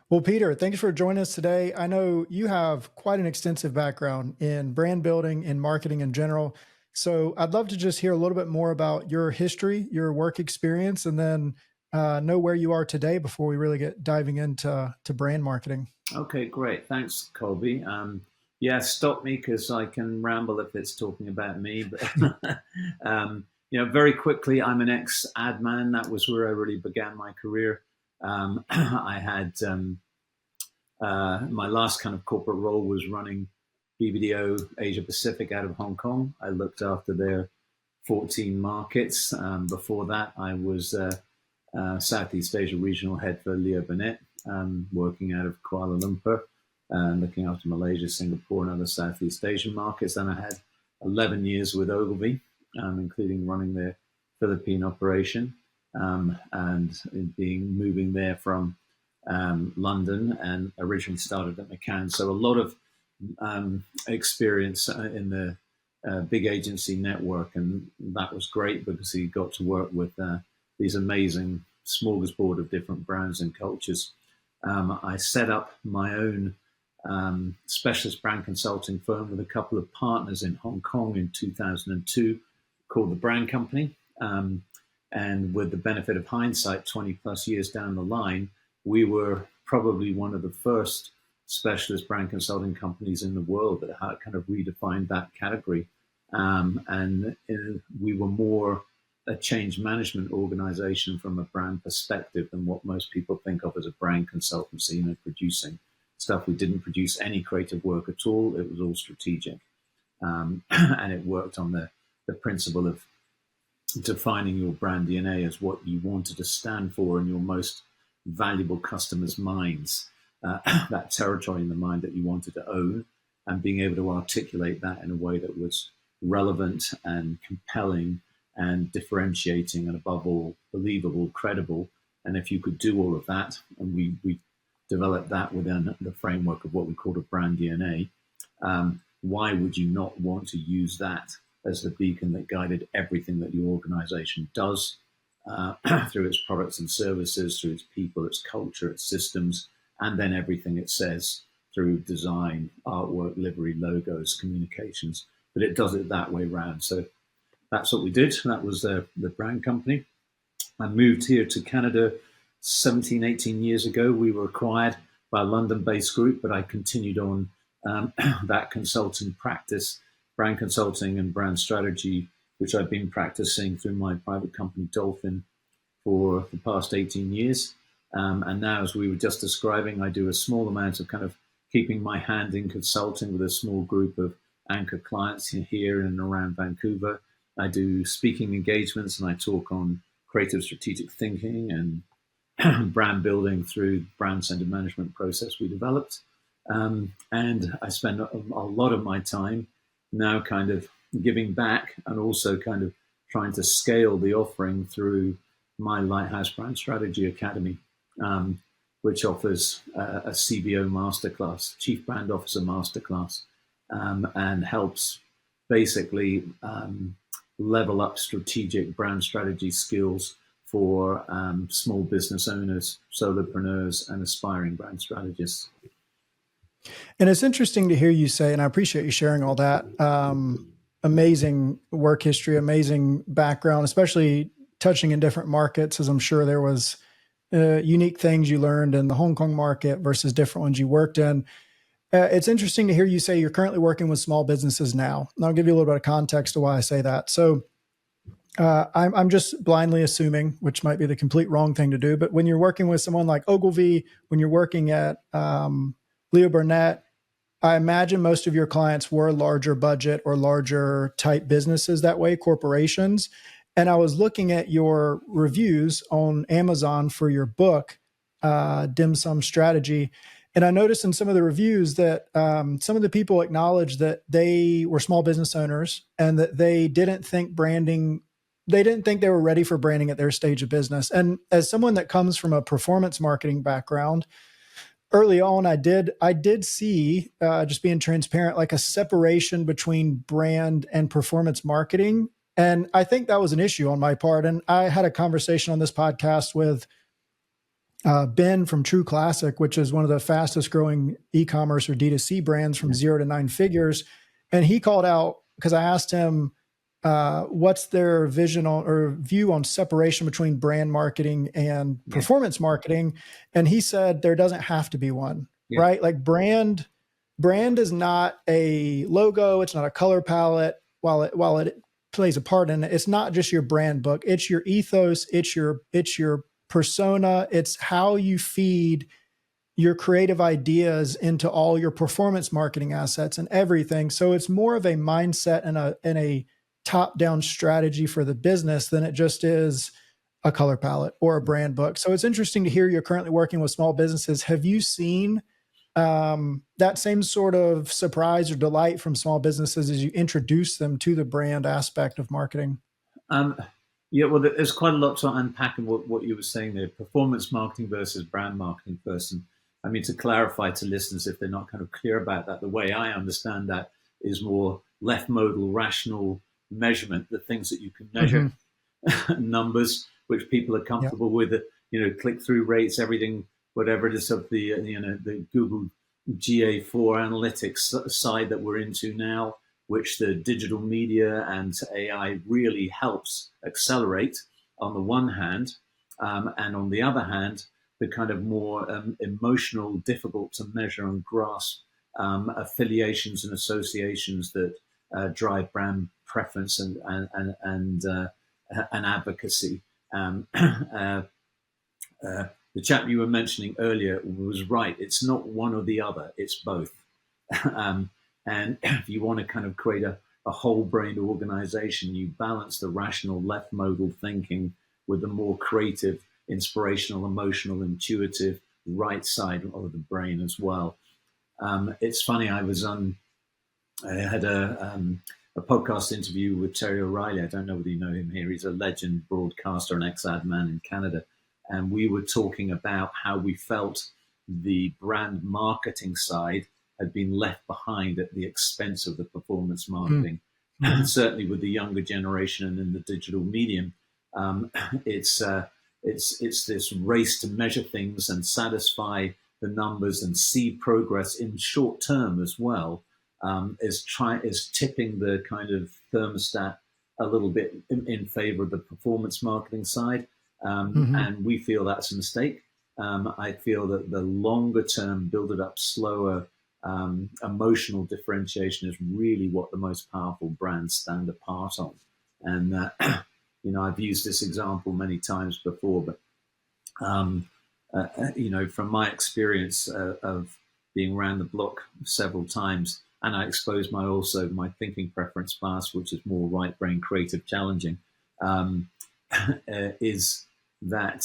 Well, Peter, thanks for joining us today. I know you have quite an extensive background in brand building and marketing in general. So I'd love to just hear a little bit more about your history, your work experience, and then know where you are today before we really get diving into brand marketing. Okay, great. Thanks, Colby. Yeah, stop me because I can ramble if it's talking about me. But very quickly, I'm an ex-ad man. That was where I really began my career. I had my last kind of corporate role was running BBDO Asia Pacific out of Hong Kong. I looked after their 14 markets. Before that, I was Southeast Asia regional head for Leo Burnett, working out of Kuala Lumpur, looking after Malaysia, Singapore, and other Southeast Asian markets. Then I had 11 years with Ogilvy, including running their Philippine operation, and moving there from London, and originally started at McCann. So a lot of experience in the big agency network, and that was great because he got to work with these amazing smorgasbord of different brands and cultures. I set up my own specialist brand consulting firm with a couple of partners in Hong Kong in 2002 called the Brand Company. And with the benefit of hindsight, 20 plus years down the line, we were probably one of the first specialist brand consulting companies in the world that had kind of redefined that category. And we were more a change management organization from a brand perspective than what most people think of as a brand consultancy, producing stuff. We didn't produce any creative work at all. It was all strategic. And it worked on the principle of defining your brand DNA as what you wanted to stand for in your most valuable customers' minds, that territory in the mind that you wanted to own, and being able to articulate that in a way that was relevant and compelling and differentiating, and above all, believable, credible. And if you could do all of that, and we developed that within the framework of what we called a brand DNA, why would you not want to use that as the beacon that guided everything that your organization does, through its products and services, through its people, its culture, its systems, and then everything it says through design, artwork, livery, logos, communications. But it does it that way round. So that's what we did. That was the Brand Company. I moved here to Canada 17, 18 years ago. We were acquired by a London-based group, but I continued on that consulting practice, brand consulting and brand strategy, which I've been practicing through my private company, Dolphin, for the past 18 years. And now, as we were just describing, I do a small amount of kind of keeping my hand in consulting with a small group of anchor clients here in and around Vancouver. I do speaking engagements, and I talk on creative strategic thinking and brand building through brand-centered management process we developed. And I spend a lot of my time now kind of giving back, and also kind of trying to scale the offering through my Lighthouse Brand Strategy Academy, which offers a CBO masterclass, Chief Brand Officer masterclass, and helps basically level up strategic brand strategy skills for small business owners, solopreneurs, and aspiring brand strategists. And it's interesting to hear you say, and I appreciate you sharing all that. Amazing work history, amazing background, especially touching in different markets, as I'm sure there was unique things you learned in the Hong Kong market versus different ones you worked in. It's interesting to hear you say you're currently working with small businesses now. And I'll give you a little bit of context to why I say that. So I'm just blindly assuming, which might be the complete wrong thing to do, but when you're working with someone like Ogilvy, when you're working at Leo Burnett, I imagine most of your clients were larger budget or larger type businesses that way, corporations. And I was looking at your reviews on Amazon for your book, Dim Sum Strategy. And I noticed in some of the reviews that some of the people acknowledged that they were small business owners and that they didn't think they were ready for branding at their stage of business. And as someone that comes from a performance marketing background, early on, I did see, just being transparent, like a separation between brand and performance marketing. And I think that was an issue on my part. And I had a conversation on this podcast with Ben from True Classic, which is one of the fastest growing e-commerce or D2C brands from 0 to 9 figures. And he called out, because I asked him, what's their vision on or view on separation between brand marketing and performance marketing. And he said, there doesn't have to be one, right? Like brand is not a logo. It's not a color palette. While it plays a part in it, it's not just your brand book. It's your ethos. It's your persona. It's how you feed your creative ideas into all your performance marketing assets and everything. So it's more of a mindset and a top-down strategy for the business than it just is a color palette or a brand book. So it's interesting to hear you're currently working with small businesses. Have you seen that same sort of surprise or delight from small businesses as you introduce them to the brand aspect of marketing? Yeah, well, there's quite a lot to unpack in what you were saying there. Performance marketing versus brand marketing first. And I mean, to clarify to listeners, if they're not kind of clear about that, the way I understand that is more left modal, rational measurement, the things that you can measure, numbers, which people are comfortable with, click-through rates, everything, whatever it is of the Google GA4 analytics side that we're into now, which the digital media and AI really helps accelerate on the one hand, and on the other hand, the kind of more emotional, difficult to measure and grasp affiliations and associations that drive brand preference and advocacy. The chap you were mentioning earlier was right. It's not one or the other. It's both. And if you want to kind of create a whole-brained organization, you balance the rational left modal thinking with the more creative, inspirational, emotional, intuitive right side of the brain as well. It's funny, I had a podcast interview with Terry O'Reilly. I don't know whether you know him here. He's a legend broadcaster and ex-ad man in Canada. And we were talking about how we felt the brand marketing side had been left behind at the expense of the performance marketing. And certainly with the younger generation and in the digital medium, it's this race to measure things and satisfy the numbers and see progress in short term as well, is tipping the kind of thermostat a little bit in favor of the performance marketing side. And we feel that's a mistake. I feel that the longer term, build it up slower, emotional differentiation is really what the most powerful brands stand apart on. And, I've used this example many times before, but, from my experience of being around the block several times, and I expose my thinking preference bias, which is more right brain creative challenging, is that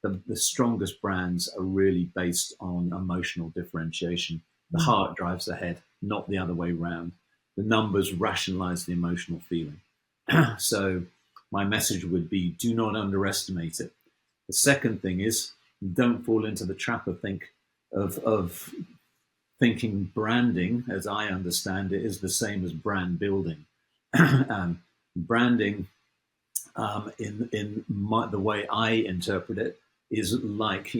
the strongest brands are really based on emotional differentiation. The heart drives the head, not the other way around. The numbers rationalize the emotional feeling. So my message would be, do not underestimate it. The second thing is, don't fall into the trap of thinking branding, as I understand it, is the same as brand building. Branding, the way I interpret it, is like,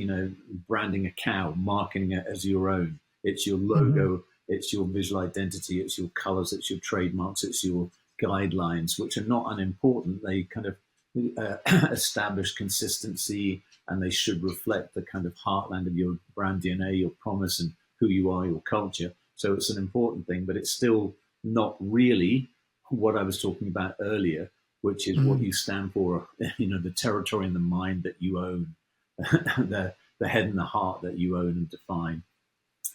branding a cow, marketing it as your own. It's your logo, it's your visual identity, it's your colors, it's your trademarks, it's your guidelines, which are not unimportant. They kind of establish consistency, and they should reflect the kind of heartland of your brand DNA, your promise, and who you are, your culture. So it's an important thing, but it's still not really what I was talking about earlier, which is what you stand for, the territory and the mind that you own, the head and the heart that you own and define.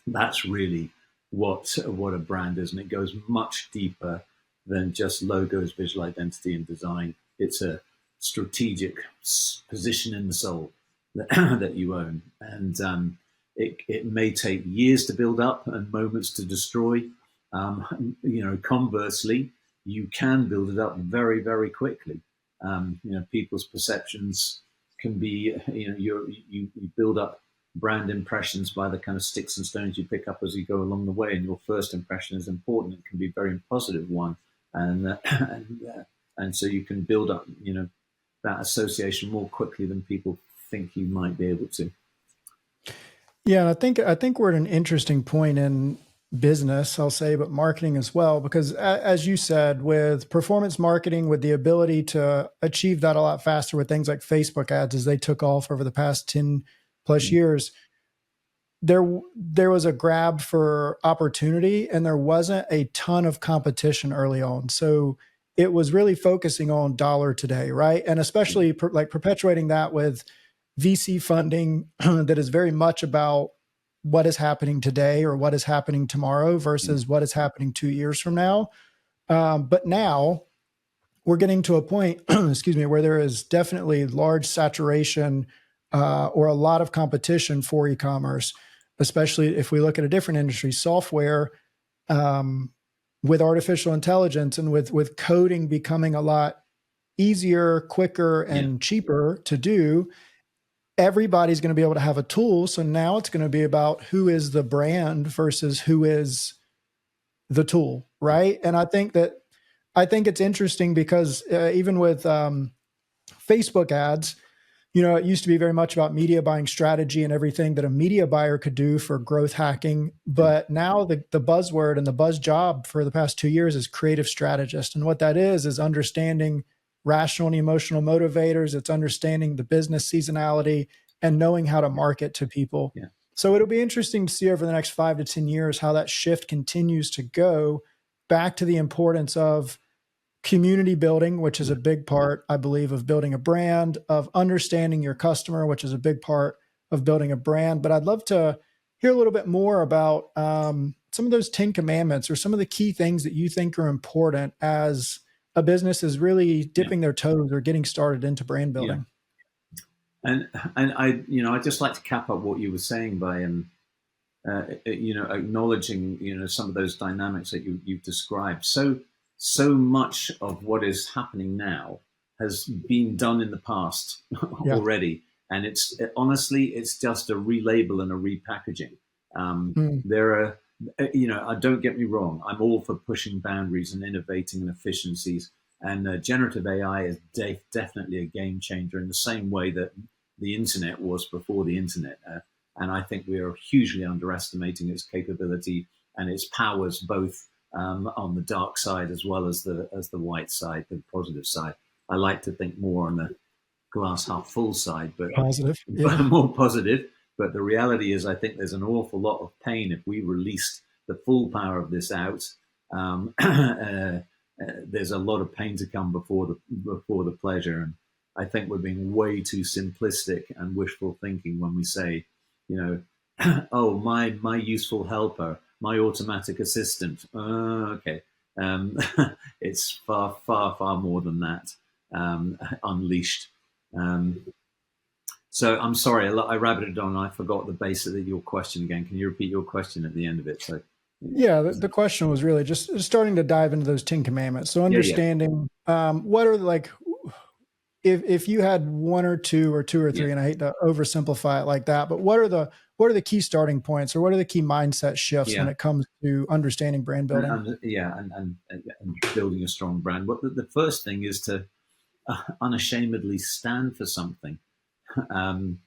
That's really what a brand is, and it goes much deeper than just logos, visual identity, and design. It's a strategic position in the soul that you own, and it may take years to build up and moments to destroy. Conversely, you can build it up very, very quickly. People's perceptions can be, you build up brand impressions by the kind of sticks and stones you pick up as you go along the way, and your first impression is important. It can be a very positive one, and so you can build up, that association more quickly than people think you might be able to. Yeah, and I think we're at an interesting point in business, I'll say, but marketing as well, because as you said, with performance marketing, with the ability to achieve that a lot faster with things like Facebook ads as they took off over the past 10 plus Mm. years, there was a grab for opportunity and there wasn't a ton of competition early on. So it was really focusing on dollar today, right? And especially like perpetuating that with VC funding that is very much about what is happening today or what is happening tomorrow Yeah, versus what is happening 2 years from now. But now we're getting to a point, excuse me, where there is definitely large saturation or a lot of competition for e-commerce, especially if we look at a different industry, software, um, with artificial intelligence and with coding becoming a lot easier, quicker, yeah, and cheaper to do. Everybody's going to be able to have a tool. So now it's going to be about who is the brand versus who is the tool, yeah, right? And I think it's interesting because even with Facebook ads, it used to be very much about media buying strategy and everything that a media buyer could do for growth hacking. yeah, But now the buzzword and the buzz job for the past 2 years is creative strategist. And what that is understanding rational and emotional motivators. It's understanding the business seasonality and knowing how to market to people. yeah, So it'll be interesting to see over the next 5 to 10 years how that shift continues to go back to the importance of community building, which is yeah, a big part, I believe, of building a brand, of understanding your customer, which is a big part of building a brand. But I'd love to hear a little bit more about some of those 10 commandments or some of the key things that you think are important as a business is really yeah, dipping their toes or getting started into brand yeah. building. And I just like to cap up what you were saying by acknowledging some of those dynamics that you've described. So much of what is happening now has been done in the past Yeah. already, and honestly, it's just a relabel and a repackaging. Mm, There are, don't get me wrong, I'm all for pushing boundaries and innovating and efficiencies. And generative AI is definitely a game changer in the same way that the internet was before the internet. And I think we are hugely underestimating its capability and its powers, both on the dark side as well as the white side, the positive side. I like to think more on the glass half full side, but positive. Yeah. more positive. But the reality is, I think there's an awful lot of pain if we released the full power of this out. There's a lot of pain to come before the pleasure, and I think we're being way too simplistic and wishful thinking when we say, you oh, my useful helper, my automatic assistant. Okay, it's far more than that. Unleashed. Um, so I'm sorry, I rabbited on. And I forgot the basic of your question again. Can you repeat your question at the end of it? So, Yeah, the question was really just starting to dive into those 10 commandments. So yeah, yeah, understanding what are like if you had one or two or yeah, three, and I hate to oversimplify it like that, but what are the key starting points or what are the key mindset shifts when yeah. it comes to understanding brand building? And building a strong brand. But the first thing is to unashamedly stand for something. Um,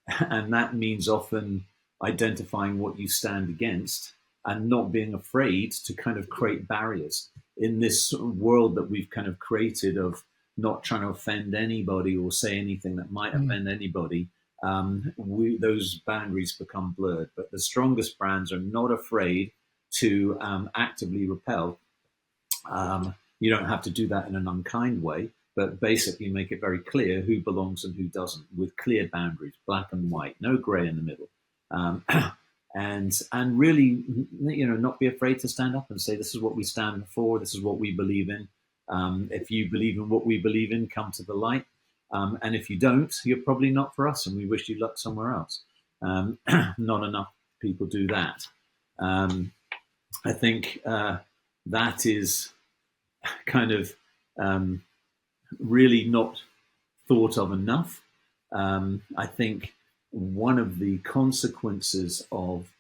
and that means often identifying what you stand against and not being afraid to kind of create barriers in this world that we've kind of created of not trying to offend anybody or say anything that might Mm, offend anybody. Those boundaries become blurred. But the strongest brands are not afraid to actively repel. You don't have to do that in an unkind way, but basically make it very clear who belongs and who doesn't, with clear boundaries, black and white, no grey in the middle, um, and really, not be afraid to stand up and say this is what we stand for, this is what we believe in. If you believe in what we believe in, come to the light, and if you don't, you're probably not for us, and we wish you luck somewhere else. Not enough people do that. Um, I think that is kind of um, really not thought of enough. I think one of the consequences of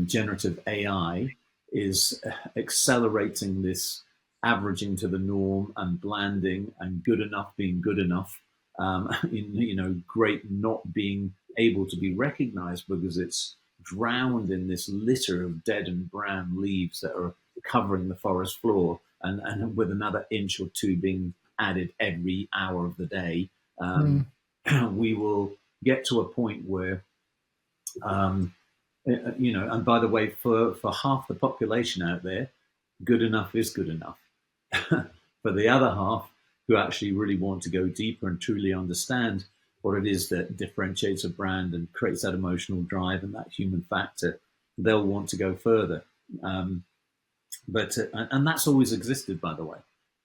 generative AI is accelerating this averaging to the norm and blanding and good enough being good enough. Great not being able to be recognized because it's drowned in this litter of dead and brown leaves that are covering the forest floor, and with another inch or two being added every hour of the day, Mm. we will get to a point where, and by the way, for half the population out there, good enough is good enough. For the other half, who actually really want to go deeper and truly understand what it is that differentiates a brand and creates that emotional drive and that human factor, they'll want to go further. And that's always existed, by the way.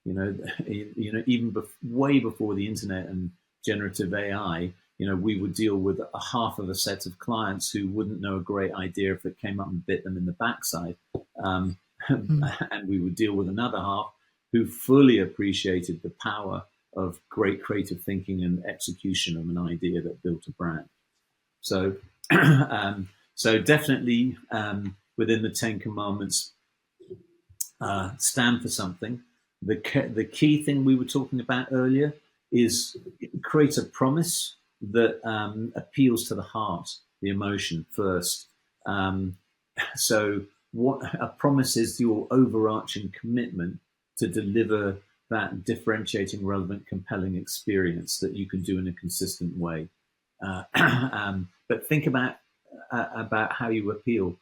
Even way before the internet and generative AI, we would deal with a half of a set of clients who wouldn't know a great idea if it came up and bit them in the backside. And we would deal with another half who fully appreciated the power of great creative thinking and execution of an idea that built a brand. So, so definitely within the 10 Commandments, stand for something. The key thing we were talking about earlier is create a promise that appeals to the heart, the emotion first. So what a promise is your overarching commitment to deliver that differentiating, relevant, compelling experience that you can do in a consistent way. But think about how you appeal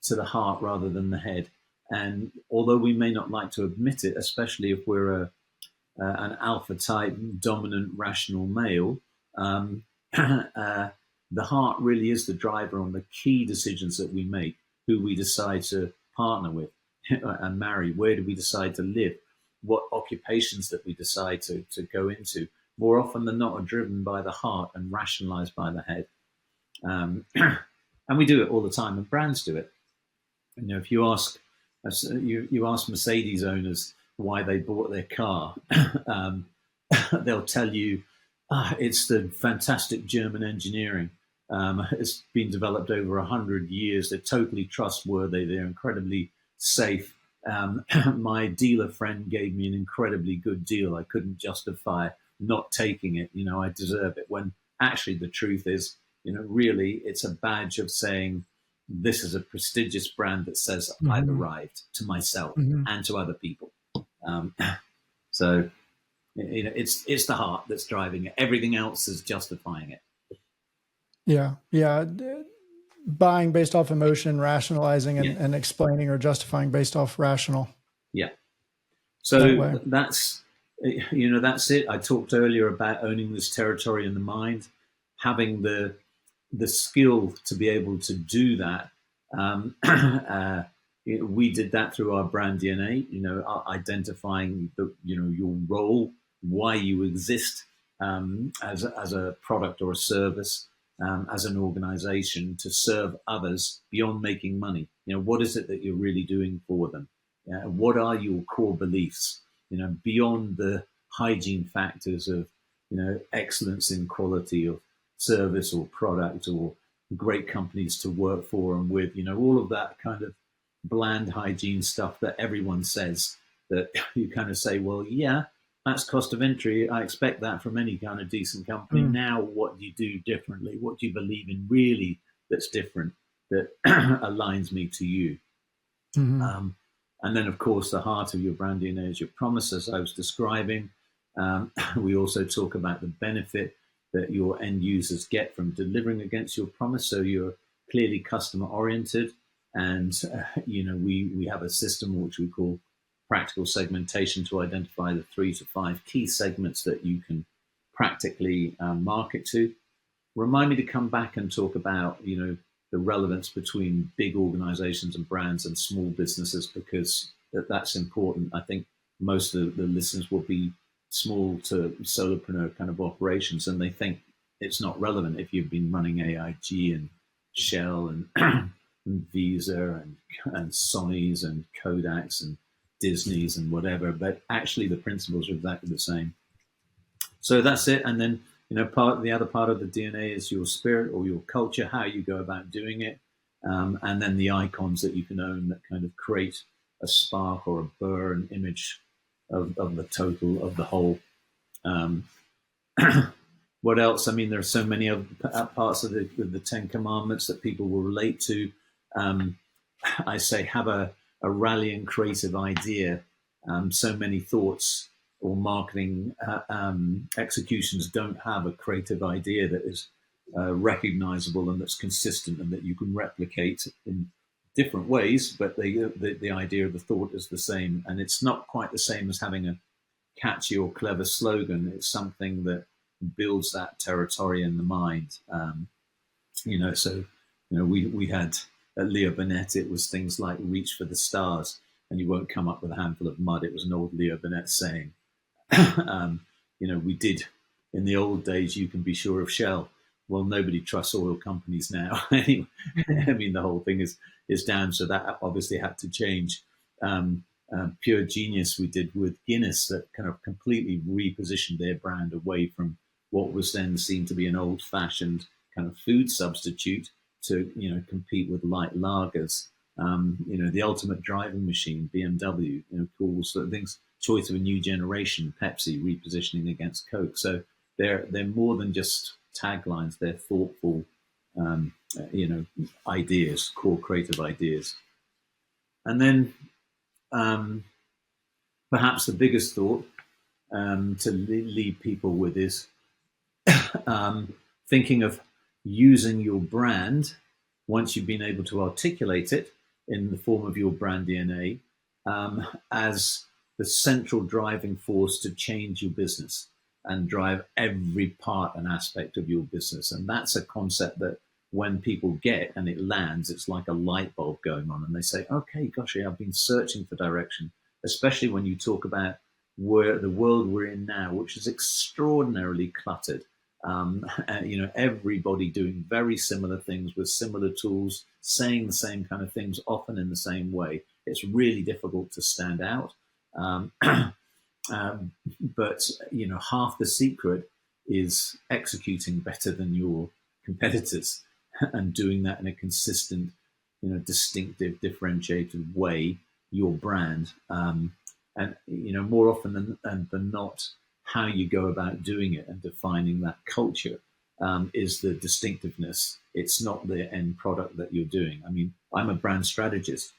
to the heart rather than the head. And although we may not like to admit it, especially if we're an alpha type, dominant, rational male, the heart really is the driver on the key decisions that we make, who we decide to partner with and marry, where do we decide to live, what occupations that we decide to go into, more often than not are driven by the heart and rationalized by the head. And we do it all the time, and brands do it. If you ask Mercedes owners why they bought their car, they'll tell you it's the fantastic German engineering. It's been developed over 100 years. They're totally trustworthy. They're incredibly safe. My dealer friend gave me an incredibly good deal. I couldn't justify not taking it. I deserve it. When actually the truth is, really it's a badge of saying, this is a prestigious brand that says I've arrived to myself and to other people. So, it's the heart that's driving it. Everything else is justifying it. Yeah. Yeah. Buying based off emotion, rationalizing and explaining or justifying based off rational. Yeah. So that's it. I talked earlier about owning this territory in the mind, having the skill to be able to do that. We did that through our brand DNA, identifying your role, why you exist as a product or a service, as an organization to serve others beyond making money. What is it that you're really doing for them? What are your core beliefs? Beyond the hygiene factors of, excellence in quality of service or product or great companies to work for and with, all of that kind of bland hygiene stuff that everyone says, that you kind of say, well, yeah, that's cost of entry. I expect that from any kind of decent company. Now, what do you do differently? What do you believe in really that's different, that aligns me to you? And then, of course, the heart of your brand DNA is your promise, as I was describing. We also talk about the benefit that your end users get from delivering against your promise. So you're clearly customer oriented. And, we have a system which we call practical segmentation to identify the 3 to 5 key segments that you can practically market to. Remind me to come back and talk about, the relevance between big organizations and brands and small businesses, because that's important. I think most of the listeners will be small to solopreneur kind of operations, and they think it's not relevant if you've been running AIG and Shell and, and Visa and Sony's and Kodak's and Disney's and whatever, but actually the principles are exactly the same. So that's it. And then, the other part of the DNA is your spirit or your culture, how you go about doing it. And then the icons that you can own that kind of create a spark or a burr, an image of the total, of the whole. what else? I mean, there are so many other parts of the Ten Commandments that people will relate to. Um, I say have a rallying creative idea. So many thoughts or marketing executions don't have a creative idea that is recognizable and that's consistent and that you can replicate in different ways, but the idea of the thought is the same. And it's not quite the same as having a catchy or clever slogan. It's something that builds that territory in the mind. So we had at Leo Burnett, it was things like reach for the stars and you won't come up with a handful of mud. It was an old Leo Burnett saying. We did in the old days, you can be sure of Shell. Well, nobody trusts oil companies now. Anyway, I mean, the whole thing is down. So that obviously had to change. Pure genius we did with Guinness that kind of completely repositioned their brand away from what was then seen to be an old fashioned kind of food substitute to, compete with light lagers. The ultimate driving machine, BMW, cool sort of things, choice of a new generation, Pepsi repositioning against Coke. So they're more than just taglines, they're thoughtful, ideas, core creative ideas. And then perhaps the biggest thought to lead people with is thinking of using your brand once you've been able to articulate it in the form of your brand DNA as the central driving force to change your business and drive every part and aspect of your business. And that's a concept that when people get and it lands, it's like a light bulb going on and they say, okay, gosh, I've been searching for direction, especially when you talk about where the world we're in now, which is extraordinarily cluttered. Everybody doing very similar things with similar tools, saying the same kind of things, often in the same way. It's really difficult to stand out. But half the secret is executing better than your competitors and doing that in a consistent, distinctive, differentiated way, your brand. More often than not, how you go about doing it and defining that culture is the distinctiveness. It's not the end product that you're doing. I mean, I'm a brand strategist.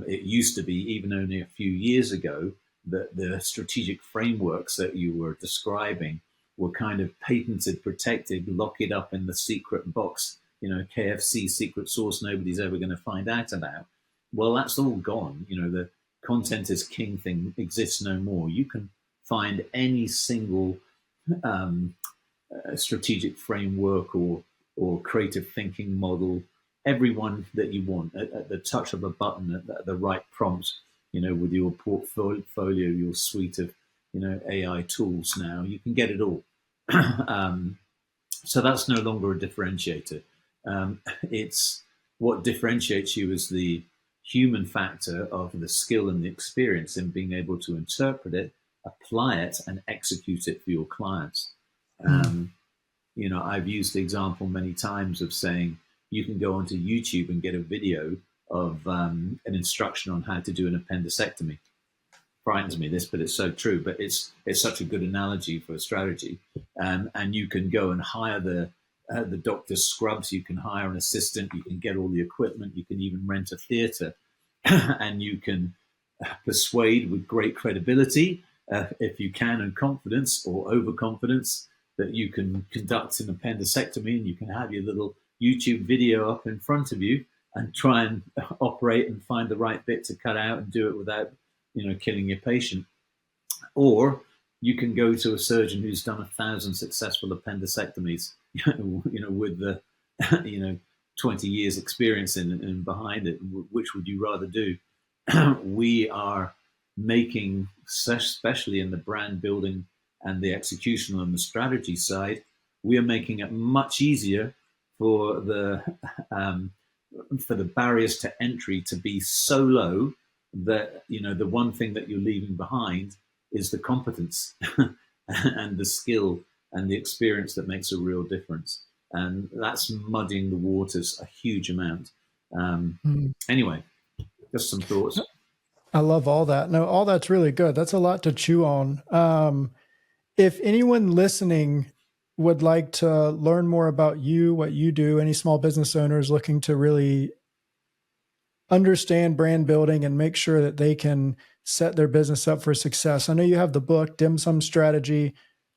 It used to be, even only a few years ago, that the strategic frameworks that you were describing were kind of patented, protected, lock it up in the secret box, KFC secret sauce nobody's ever going to find out about. Well, that's all gone. The content is king thing exists no more. You can find any single strategic framework or creative thinking model, everyone that you want at the touch of a button, at the right prompt, with your portfolio, your suite of, AI tools now, you can get it all. So that's no longer a differentiator. It's what differentiates you is the human factor of the skill and the experience in being able to interpret it, apply it, and execute it for your clients. I've used the example many times of saying you can go onto YouTube and get a video of an instruction on how to do an appendectomy. Frightens me this, but it's so true. But it's such a good analogy for a strategy. And you can go and hire the doctor's scrubs. You can hire an assistant. You can get all the equipment. You can even rent a theater, and you can persuade with great credibility, if you can, and confidence or overconfidence, that you can conduct an appendectomy, and you can have your little YouTube video up in front of you and try and operate and find the right bit to cut out and do it without, killing your patient. Or you can go to a surgeon who's done 1,000 successful appendectomies, with the, 20 years experience in behind it. Which would you rather do? We are making, especially in the brand building and the execution on the strategy side, we are making it much easier for the barriers to entry to be so low that the one thing that you're leaving behind is the competence and the skill and the experience that makes a real difference, and that's muddying the waters a huge amount. Anyway, just some thoughts. I love all that. No, all that's really good. That's a lot to chew on. If anyone listening would like to learn more about you, what you do, any small business owners looking to really understand brand building and make sure that they can set their business up for success? I know you have the book, Dim Sum Strategy,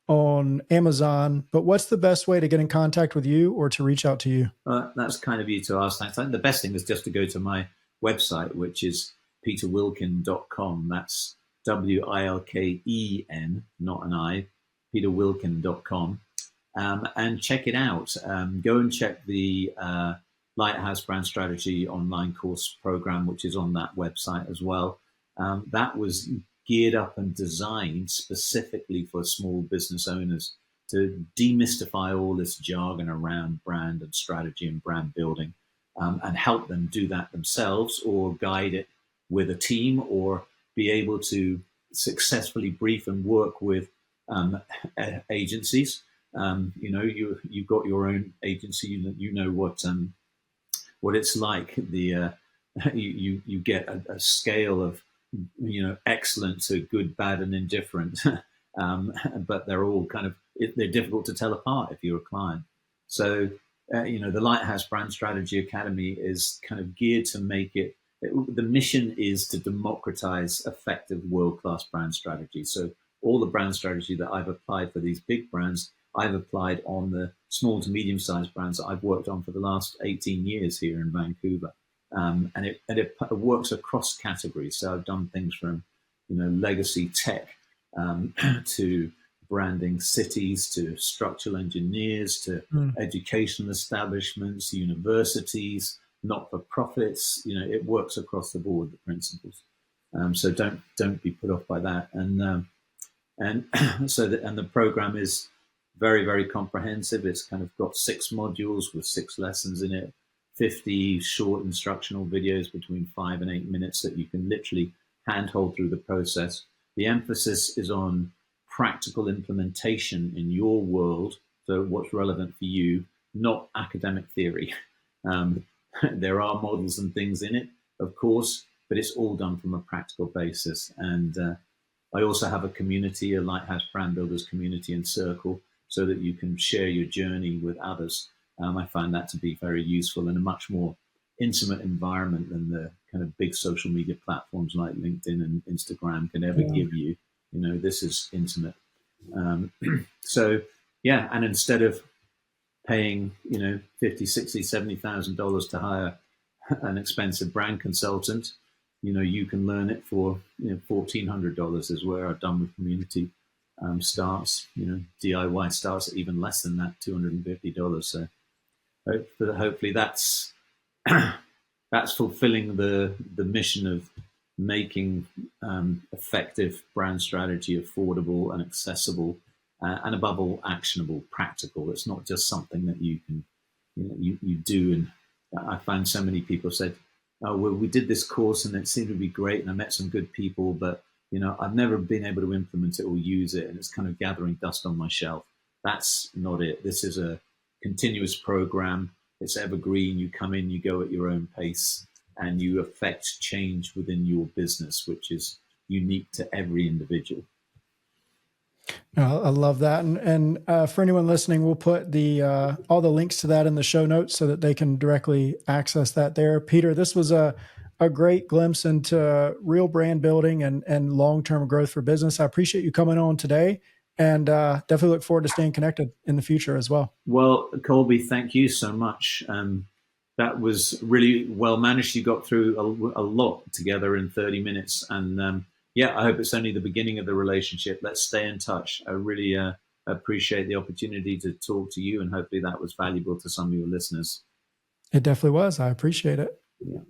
on Amazon, but what's the best way to get in contact with you or to reach out to you? That's kind of you to ask. Thanks. I think the best thing is just to go to my website, which is peterwilken.com. That's Wilken, not an I, peterwilken.com. And check it out. Go and check the Lighthouse Brand Strategy online course program, which is on that website as well. That was geared up and designed specifically for small business owners to demystify all this jargon around brand and strategy and brand building, and help them do that themselves or guide it with a team, or be able to successfully brief and work with agencies. You've got your own agency. You know what it's like. You get a scale of excellent to good, bad, and indifferent, but they're all they're difficult to tell apart if you're a client. So the Lighthouse Brand Strategy Academy is kind of geared to make it. The mission is to democratize effective world-class brand strategy. So all the brand strategy that I've applied for these big brands, I've applied on the small to medium-sized brands that I've worked on for the last 18 years here in Vancouver. And it works across categories. So I've done things from, legacy tech to branding cities, to structural engineers, to educational establishments, universities, not-for-profits. It works across the board, the principles. So don't be put off by that. And the program is very, very comprehensive. It's kind of got 6 modules with 6 lessons in it, 50 short instructional videos between 5 and 8 minutes that you can literally handhold through the process. The emphasis is on practical implementation in your world, so what's relevant for you, not academic theory. There are models and things in it, of course, but it's all done from a practical basis. And I also have a community, a Lighthouse Brand Builders community and circle, so that you can share your journey with others. I find that to be very useful in a much more intimate environment than the kind of big social media platforms like LinkedIn and Instagram can ever give you. This is intimate. And instead of paying, $50, $60, $70,000 to hire an expensive brand consultant, you can learn it for $1,400 is where I've done with community starts. DIY starts at even less than that, $250. So hopefully that's fulfilling the mission of making effective brand strategy affordable and accessible, and above all actionable, practical. It's not just something that you can you do. And I found so many people said, "Oh, well, we did this course and it seemed to be great, and I met some good people, but I've never been able to implement it or use it, and it's kind of gathering dust on my shelf." That's not it. This is a continuous program. It's evergreen. You come in, you go at your own pace, and you affect change within your business, which is unique to every individual. I love that. And for anyone listening, we'll put all the links to that in the show notes so that they can directly access that there. Peter, this was a great glimpse into real brand building and long-term growth for business. I appreciate you coming on today, and definitely look forward to staying connected in the future as well. Well, Colby, thank you so much. That was really well managed. You got through a lot together in 30 minutes. And I hope it's only the beginning of the relationship. Let's stay in touch. I really appreciate the opportunity to talk to you, and hopefully that was valuable to some of your listeners. It definitely was. I appreciate it. Yeah.